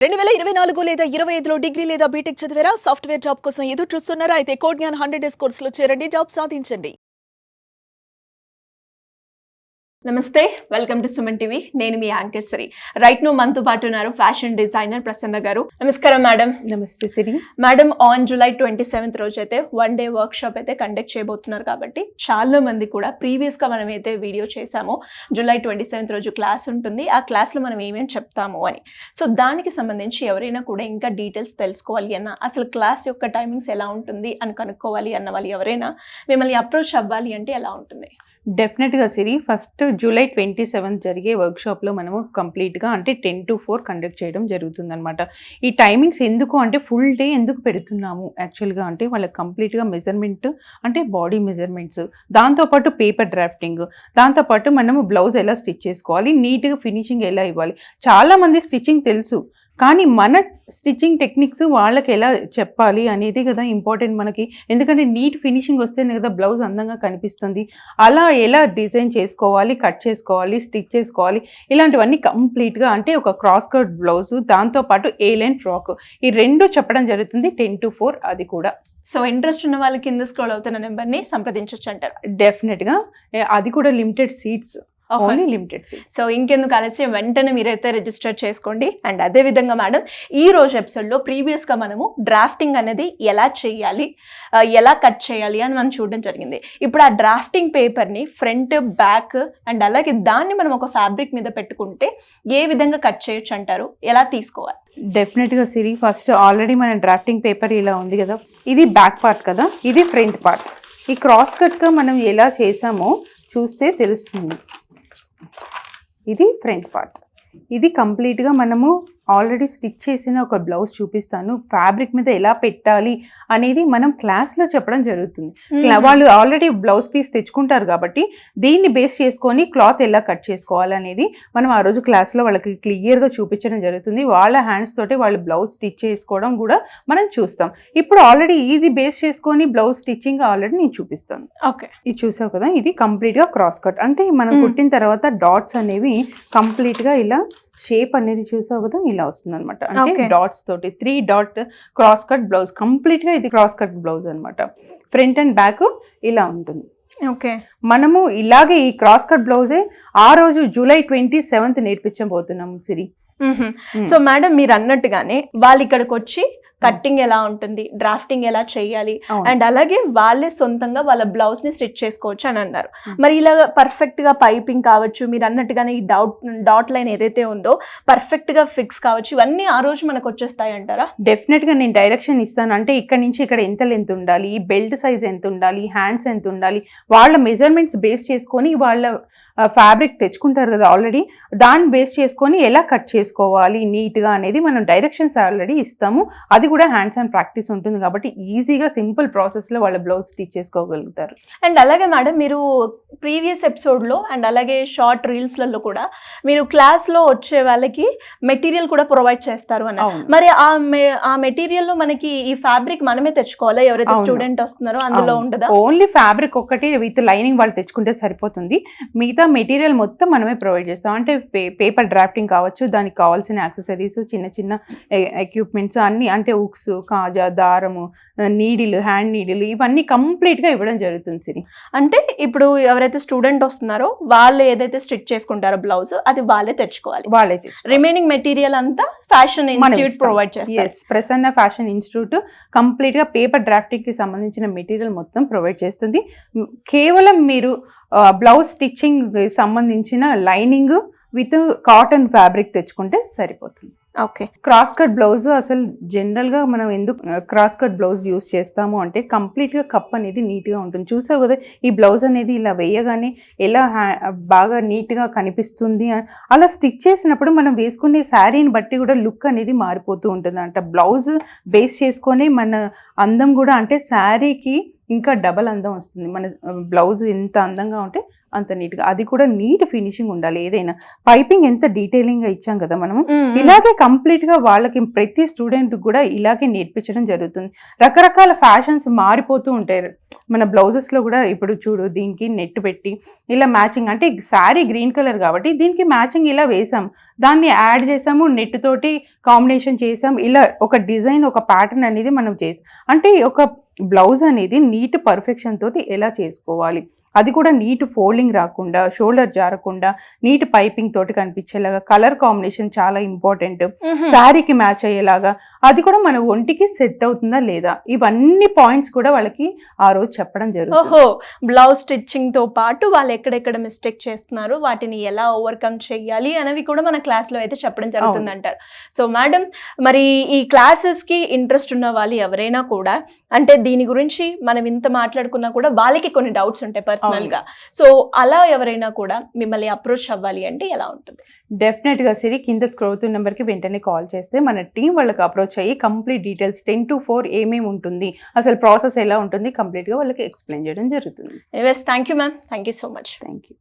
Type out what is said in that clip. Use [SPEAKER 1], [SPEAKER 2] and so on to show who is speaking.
[SPEAKER 1] 2024 లేదా 25లో డిగ్రీ లేదా బీటెక్ చదివారా? సాఫ్ట్‌వేర్ జాబ్ కోసం ఎదురు చూస్తున్నారా? అయితే కోడ్ జ్ఞాన్ 100 డేస్ కోర్సులో చేరండి, జాబ్ సాధించండి. నమస్తే, వెల్కమ్ టు సుమన్ టీవీ. నేను మీ యాంకర్ సిరి. రైట్ నో మనతో పాటు ఉన్నారు ఫ్యాషన్ డిజైనర్ ప్రసన్న గారు. నమస్కారం మేడం.
[SPEAKER 2] నమస్తే సిరి.
[SPEAKER 1] మేడం, ఆన్ జూలై 27 రోజు అయితే 1 డే వర్క్ షాప్ అయితే కండక్ట్ చేయబోతున్నారు కాబట్టి చాలా మంది కూడా ప్రీవియస్గా మనం అయితే వీడియో చేసామో జూలై 27 రోజు క్లాస్ ఉంటుంది, ఆ క్లాస్లో మనం ఏమేమి చెప్తాము అని. సో దానికి సంబంధించి ఎవరైనా కూడా ఇంకా డీటెయిల్స్ తెలుసుకోవాలి అన్న, అసలు క్లాస్ యొక్క టైమింగ్స్ ఎలా ఉంటుంది అని కనుక్కోవాలి అన్న వాళ్ళు ఎవరైనా మిమ్మల్ని అప్రోచ్ అవ్వాలి అంటే ఎలా ఉంటుంది?
[SPEAKER 2] డెఫినెట్గా సిరి, ఫస్ట్ జూలై 27 జరిగే వర్క్షాప్లో మనము కంప్లీట్గా అంటే 10 to 4 కండక్ట్ చేయడం జరుగుతుందన్నమాట. ఈ టైమింగ్స్ ఎందుకు అంటే ఫుల్ డే ఎందుకు పెడుతున్నాము యాక్చువల్గా అంటే వాళ్ళకి కంప్లీట్గా మెజర్మెంట్ అంటే బాడీ మెజర్మెంట్స్, దాంతోపాటు పేపర్ డ్రాఫ్టింగ్, దాంతోపాటు మనము బ్లౌజ్ ఎలా స్టిచ్ చేసుకోవాలి, నీట్గా ఫినిషింగ్ ఎలా ఇవ్వాలి. చాలామంది స్టిచ్చింగ్ తెలుసు కానీ మన స్టిచ్చింగ్ టెక్నిక్స్ వాళ్ళకి ఎలా చెప్పాలి అనేది కదా ఇంపార్టెంట్ మనకి. ఎందుకంటే నీట్ ఫినిషింగ్ వస్తేనే కదా బ్లౌజ్ అందంగా కనిపిస్తుంది. అలా ఎలా డిజైన్ చేసుకోవాలి, కట్ చేసుకోవాలి, స్టిచ్ చేసుకోవాలి, ఇలాంటివన్నీ కంప్లీట్గా అంటే ఒక క్రాస్ కట్ బ్లౌజ్, దాంతోపాటు ఏ లైన్ ఫ్రాక్, ఈ రెండు చెప్పడం జరుగుతుంది 10 to 4. అది కూడా
[SPEAKER 1] సో ఇంట్రెస్ట్ ఉన్న వాళ్ళు కింద స్క్రోల్ అవుతున్న నెంబర్ని సంప్రదించవచ్చు అంటారు.
[SPEAKER 2] డెఫినెట్గా అది కూడా limited seats, only limited seats.
[SPEAKER 1] So ఇంకెందుకు ఆలస్యం, వెంటనే మీరైతే రిజిస్టర్ చేసుకోండి. అండ్ అదే విధంగా మేడం, ఈ రోజు ఎపిసోడ్లో ప్రీవియస్గా మనము డ్రాఫ్టింగ్ అనేది ఎలా చేయాలి, ఎలా కట్ చేయాలి అని మనం చూడడం జరిగింది. ఇప్పుడు ఆ డ్రాఫ్టింగ్ పేపర్ని ఫ్రంట్, బ్యాక్ అండ్ అలాగే దాన్ని మనం ఒక ఫ్యాబ్రిక్ మీద పెట్టుకుంటే ఏ విధంగా కట్ చేయొచ్చు అంటారు, ఎలా తీసుకోవాలి?
[SPEAKER 2] డెఫినెట్గా సిరి, ఫస్ట్ ఆల్రెడీ మన డ్రాఫ్టింగ్ పేపర్ ఇలా ఉంది కదా, ఇది బ్యాక్ పార్ట్ కదా, ఇది ఫ్రంట్ పార్ట్. ఈ క్రాస్ కట్గా మనం ఎలా చేసామో చూస్తే తెలుస్తుంది. ఇది ఫ్రంట్ పార్ట్. ఇది కంప్లీట్గా మనము ఆల్రెడీ స్టిచ్ చేసిన ఒక బ్లౌజ్ చూపిస్తాను. ఫ్యాబ్రిక్ మీద ఎలా పెట్టాలి అనేది మనం క్లాస్లో చెప్పడం జరుగుతుంది. వాళ్ళు ఆల్రెడీ బ్లౌజ్ పీస్ తెచ్చుకుంటారు కాబట్టి దీన్ని బేస్ చేసుకొని క్లాత్ ఎలా కట్ చేసుకోవాలి అనేది మనం ఆ రోజు క్లాస్లో వాళ్ళకి క్లియర్గా చూపించడం జరుగుతుంది. వాళ్ళ హ్యాండ్స్ తోటి వాళ్ళు బ్లౌజ్ స్టిచ్ చేసుకోవడం కూడా మనం చూస్తాం. ఇప్పుడు ఆల్రెడీ ఇది బేస్ చేసుకొని బ్లౌజ్ స్టిచ్చింగ్ ఆల్రెడీ నేను చూపిస్తాను.
[SPEAKER 1] ఓకే,
[SPEAKER 2] ఇది చూసావు కదా, ఇది కంప్లీట్గా క్రాస్ కట్. అంటే మనం కుట్టిన తర్వాత డాట్స్ అనేవి కంప్లీట్గా ఇలా షేప్ అనేది చూసావు కదా, ఇలా వస్తుంది అనమాట. అంటే డాట్స్ తోటి 3 డాట్ క్రాస్ కట్ బ్లౌజ్, కంప్లీట్గా ఇది క్రాస్ కట్ బ్లౌజ్ అనమాట. ఫ్రంట్ అండ్ బ్యాక్ ఇలా ఉంటుంది.
[SPEAKER 1] ఓకే,
[SPEAKER 2] మనము ఇలాగే ఈ క్రాస్ కట్ బ్లౌజే ఆ రోజు జూలై 27 నేర్పించబోతున్నాము సిరి.
[SPEAKER 1] సో మేడం, మీరు అన్నట్టుగానే వాళ్ళు ఇక్కడికి వచ్చి కట్టింగ్ ఎలా ఉంటుంది, డ్రాఫ్టింగ్ ఎలా చేయాలి, అండ్ అలాగే వాళ్ళే సొంతంగా వాళ్ళ బ్లౌజ్ ని స్టిచ్ చేసుకోవచ్చు అని అన్నారు. మరి ఇలా పర్ఫెక్ట్ గా పైపింగ్ కావచ్చు, మీరు అన్నట్టుగానే ఈ డాట్ లైన్ ఏదైతే ఉందో పర్ఫెక్ట్ గా ఫిక్స్ కావచ్చు, ఇవన్నీ ఆ రోజు మనకు వచ్చేస్తాయి అంటారా?
[SPEAKER 2] డెఫినెట్ గా నేను డైరెక్షన్ ఇస్తాను. అంటే ఇక్కడ నుంచి ఇక్కడ ఎంత లెంత్ ఉండాలి, బెల్ట్ సైజ్ ఎంత ఉండాలి, హ్యాండ్స్ ఎంత ఉండాలి, వాళ్ళ మెజర్మెంట్స్ బేస్ చేసుకొని వాళ్ళ ఫ్యాబ్రిక్ తెచ్చుకుంటారు కదా ఆల్రెడీ, దాన్ని బేస్ చేసుకొని ఎలా కట్ చేసుకోవాలి నీట్గా అనేది మనం డైరెక్షన్స్ ఆల్రెడీ ఇస్తాము. అది కూడా హ్యాండ్స్ అండ్ ప్రాక్టీస్ ఉంటుంది కాబట్టి ఈజీగా సింపుల్ ప్రాసెస్లో వాళ్ళ బ్లౌజ్ స్టిచ్ చేసుకోగలుగుతారు.
[SPEAKER 1] అండ్ అలాగే మేడం, మీరు ప్రీవియస్ ఎపిసోడ్లో అండ్ అలాగే షార్ట్ రీల్స్లలో కూడా మీరు క్లాస్లో వచ్చే వాళ్ళకి మెటీరియల్ కూడా ప్రొవైడ్ చేస్తారు అని. మరి ఆ మెటీరియల్లో మనకి ఈ ఫ్యాబ్రిక్ మనమే తెచ్చుకోవాలా? ఎవరైతే స్టూడెంట్ వస్తున్నారో అందులో ఉండదా?
[SPEAKER 2] ఓన్లీ ఫ్యాబ్రిక్ ఒక్కటి విత్ లైనింగ్ వాళ్ళు తెచ్చుకుంటే సరిపోతుంది. మిగతా మెటీరియల్ మొత్తం మనమే ప్రొవైడ్ చేస్తాం. అంటే పేపర్ డ్రాఫ్టింగ్ కావచ్చు, దానికి కావాల్సిన యాక్సెసరీస్, చిన్న చిన్న ఎక్విప్మెంట్స్ అన్ని, అంటే ఉక్స్, కాజా, దారము, నీడిల్, హ్యాండ్ నీడిల్, ఇవన్నీ కంప్లీట్గా ఇవ్వడం జరుగుతుంది సిరి.
[SPEAKER 1] అంటే ఇప్పుడు ఎవరైతే స్టూడెంట్ వస్తున్నారో వాళ్ళు ఏదైతే స్టిచ్ చేసుకుంటారో బ్లౌజ్, అది వాళ్ళే తెచ్చుకోవాలి. రిమైనింగ్ మెటీరియల్ అంతా ఫ్యాషన్ ఇన్స్టిట్యూట్ ప్రొవైడ్ చేస్తారు.
[SPEAKER 2] ప్రసన్న ఫ్యాషన్ ఇన్స్టిట్యూట్ కంప్లీట్గా పేపర్ డ్రాఫ్టింగ్ కి సంబంధించిన మెటీరియల్ మొత్తం ప్రొవైడ్ చేస్తుంది. కేవలం మీరు బ్లౌజ్ స్టిచ్చింగ్ సంబంధించిన లైనింగ్ విత్ కాటన్ ఫ్యాబ్రిక్ తెచ్చుకుంటే సరిపోతుంది.
[SPEAKER 1] ఓకే,
[SPEAKER 2] క్రాస్ కట్ బ్లౌజ్ అసలు జనరల్గా మనం ఎందుకు క్రాస్ కట్ బ్లౌజ్ యూస్ చేస్తాము అంటే కంప్లీట్గా కప్ అనేది నీట్గా ఉంటుంది. చూసావు కదా, ఈ బ్లౌజ్ అనేది ఇలా వేయగానే ఎలా బాగా నీట్గా కనిపిస్తుంది. అలా స్టిచ్ చేసినప్పుడు మనం వేసుకునే శారీని బట్టి కూడా లుక్ అనేది మారిపోతూ ఉంటుంది అంట. బ్లౌజ్ బేస్ చేసుకొని మన అందం కూడా, అంటే శారీకి ఇంకా డబల్ అందం వస్తుంది. మన బ్లౌజ్ ఎంత అందంగా ఉంటే అంత నీట్గా, అది కూడా నీట్ ఫినిషింగ్ ఉండాలి. ఏదైనా పైపింగ్ ఎంత డీటెయిలింగ్ గా ఇచ్చాం కదా మనము, ఇలాగే కంప్లీట్ గా వాళ్ళకి ప్రతి స్టూడెంట్ కూడా ఇలాగే నేర్పించడం జరుగుతుంది. రకరకాల ఫ్యాషన్స్ మారిపోతూ ఉంటాయి మన బ్లౌజెస్ లో కూడా. ఇప్పుడు చూడు, దీనికి నెట్ పెట్టి ఇలా మ్యాచింగ్, అంటే శారీ గ్రీన్ కలర్ కాబట్టి దీనికి మ్యాచింగ్ ఇలా వేసాం, దాన్ని యాడ్ చేసాము, నెట్ తోటి కాంబినేషన్ చేసాం, ఇలా ఒక డిజైన్ ఒక ప్యాటర్న్ అనేది మనం చేసాం. అంటే ఒక బ్లౌజ్ అనేది నీట్ పర్ఫెక్షన్ తోటి ఎలా చేసుకోవాలి, అది కూడా నీట్ ఫోల్డింగ్ రాకుండా, షోల్డర్ జారకుండా, నీట్ పైపింగ్ తోటి కనిపించేలాగా, కలర్ కాంబినేషన్ చాలా ఇంపార్టెంట్, శారీకి మ్యాచ్ అయ్యేలాగా, అది కూడా మన ఒంటికి సెట్ అవుతుందా లేదా, ఇవన్నీ పాయింట్స్ కూడా వాళ్ళకి ఆ రోజు చెప్పడం జరుగుతుంది.
[SPEAKER 1] ఓహో, బ్లౌజ్ స్టిచ్చింగ్ తో పాటు వాళ్ళు ఎక్కడెక్కడ మిస్టేక్ చేస్తున్నారు, వాటిని ఎలా ఓవర్కమ్ చేయాలి అనేవి కూడా మన క్లాస్ లో అయితే చెప్పడం జరుగుతుంది అంటారు. సో మేడం, మరి ఈ క్లాసెస్ కి ఇంట్రెస్ట్ ఉన్న వాళ్ళు ఎవరైనా కూడా, అంటే దీని గురించి మనం ఇంత మాట్లాడుకున్నా కూడా వాళ్ళకి కొన్ని డౌట్స్ ఉంటాయి పర్సనల్ గా, సో అలా ఎవరైనా కూడా మిమ్మల్ని అప్రోచ్ అవ్వాలి అంటే ఎలా ఉంటుంది?
[SPEAKER 2] డెఫినెట్ గా సిరి, కింద స్క్రోల్ అవుతున్న నెంబర్ కి వెంటనే కాల్ చేస్తే మన టీం వాళ్ళకి అప్రోచ్ అయ్యి కంప్లీట్ డీటెయిల్స్ 10 to 4 ఏమేమి ఉంటుంది, అసలు ప్రాసెస్ ఎలా ఉంటుంది, కంప్లీట్ గా వాళ్ళకి ఎక్స్ప్లెయిన్ చేయడం జరుగుతుంది.
[SPEAKER 1] Anyways, thank you ma'am, thank you so much.
[SPEAKER 2] Thank you.